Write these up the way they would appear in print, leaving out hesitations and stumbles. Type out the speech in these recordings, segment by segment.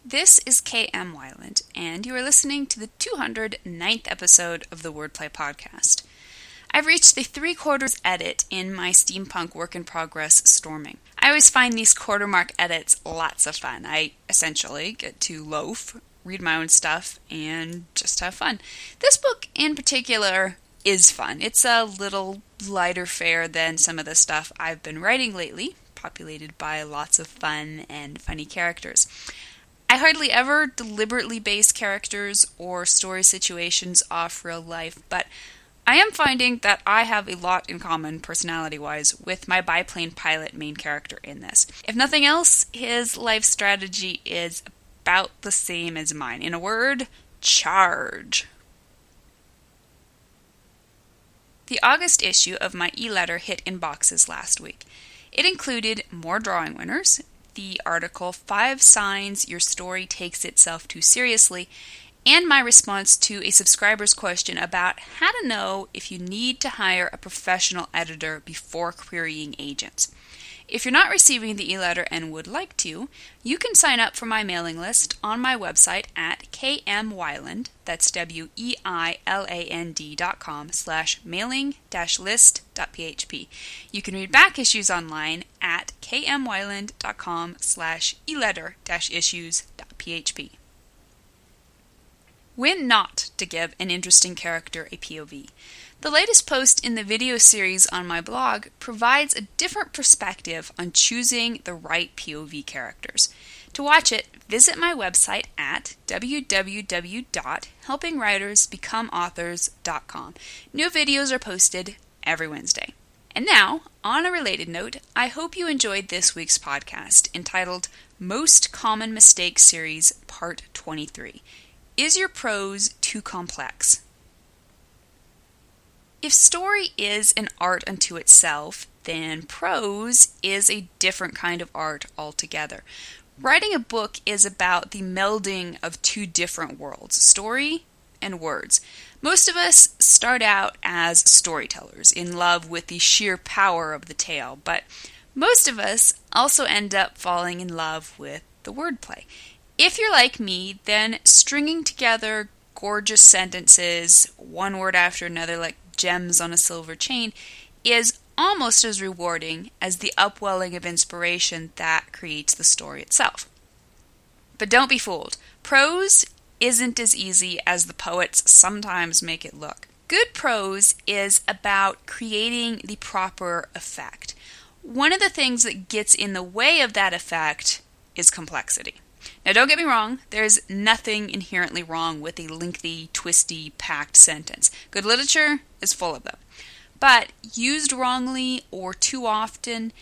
This is K.M. Wyland, and you are listening to the 209th episode of the Wordplay Podcast. I've reached the 3/4 edit in my steampunk work in progress storming. I always find these quarter-mark edits lots of fun. I essentially get to loaf, read my own stuff, and just have fun. This book in particular is fun. It's a little lighter fare than some of the stuff I've been writing lately, populated by lots of fun and funny characters. I hardly ever deliberately base characters or story situations off real life, but I am finding that I have a lot in common personality-wise with my biplane pilot main character in this. If nothing else, his life strategy is about the same as mine. In a word, charge. The August issue of my e-letter hit inboxes last week. It included more drawing winners, the article 5 Signs Your Story Takes Itself Too Seriously, and my response to a subscriber's question about how to know if you need to hire a professional editor before querying agents. If you're not receiving the e-letter and would like to, you can sign up for my mailing list on my website at kmwyland, that's weiland.com/mailing-list.php. You can read back issues online at kmwyland.com/eletter-issues.php. When not to give an interesting character a POV. The latest post in the video series on my blog provides a different perspective on choosing the right POV characters. To watch it, visit my website at www.helpingwritersbecomeauthors.com. New videos are posted every Wednesday. And now, on a related note, I hope you enjoyed this week's podcast entitled Most Common Mistakes Series Part 23. Is your prose too complex? If story is an art unto itself, then prose is a different kind of art altogether. Writing a book is about the melding of two different worlds, story and words. Most of us start out as storytellers, in love with the sheer power of the tale, but most of us also end up falling in love with the wordplay. If you're like me, then stringing together gorgeous sentences, one word after another like gems on a silver chain, is almost as rewarding as the upwelling of inspiration that creates the story itself. But don't be fooled. Prose isn't as easy as the poets sometimes make it look. Good prose is about creating the proper effect. One of the things that gets in the way of that effect is complexity. Now, don't get me wrong, there's nothing inherently wrong with a lengthy, twisty, packed sentence. Good literature is full of them. But used wrongly or too often,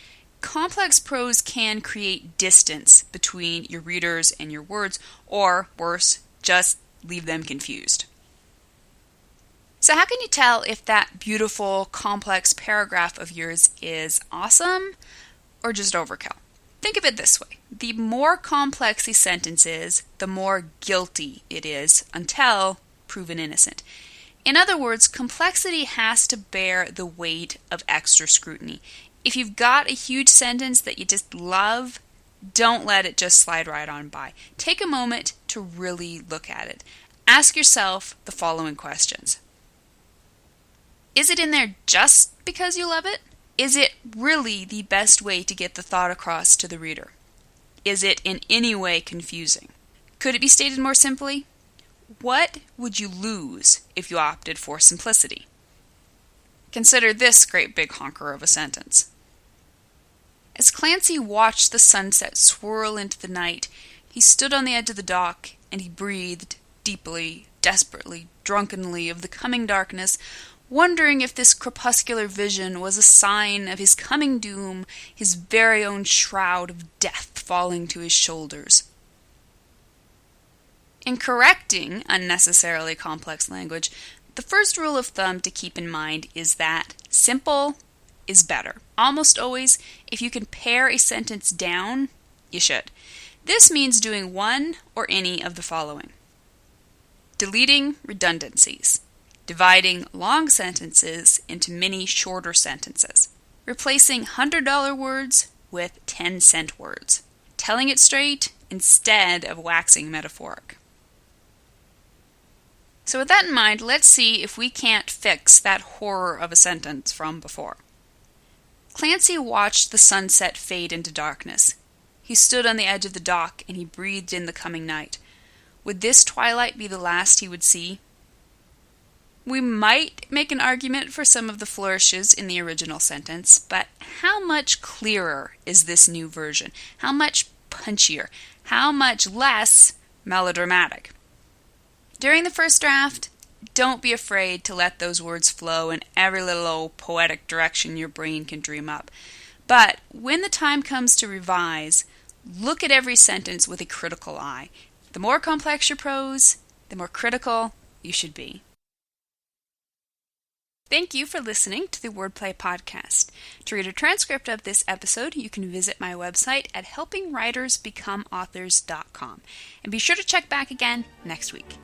complex prose can create distance between your readers and your words, or worse, just leave them confused. So how can you tell if that beautiful, complex paragraph of yours is awesome or just overkill? Think of it this way. The more complex the sentence is, the more guilty it is until proven innocent. In other words, complexity has to bear the weight of extra scrutiny. If you've got a huge sentence that you just love, don't let it just slide right on by. Take a moment to really look at it. Ask yourself the following questions. Is it in there just because you love it? Is it really the best way to get the thought across to the reader? Is it in any way confusing? Could it be stated more simply? What would you lose if you opted for simplicity? Consider this great big honker of a sentence. As Clancy watched the sunset swirl into the night, he stood on the edge of the dock and he breathed deeply, desperately, drunkenly of the coming darkness, wondering if this crepuscular vision was a sign of his coming doom, his very own shroud of death falling to his shoulders. In correcting unnecessarily complex language, the first rule of thumb to keep in mind is that simple is better. Almost always, if you can pare a sentence down, you should. This means doing one or any of the following. Deleting redundancies. Dividing long sentences into many shorter sentences. Replacing $100 words with 10-cent words. Telling it straight instead of waxing metaphoric. So with that in mind, let's see if we can't fix that horror of a sentence from before. Clancy watched the sunset fade into darkness. He stood on the edge of the dock and he breathed in the coming night. Would this twilight be the last he would see? We might make an argument for some of the flourishes in the original sentence, but how much clearer is this new version? How much punchier? How much less melodramatic? During the first draft, don't be afraid to let those words flow in every little old poetic direction your brain can dream up. But when the time comes to revise, look at every sentence with a critical eye. The more complex your prose, the more critical you should be. Thank you for listening to the Wordplay Podcast. To read a transcript of this episode, you can visit my website at helpingwritersbecomeauthors.com. And be sure to check back again next week.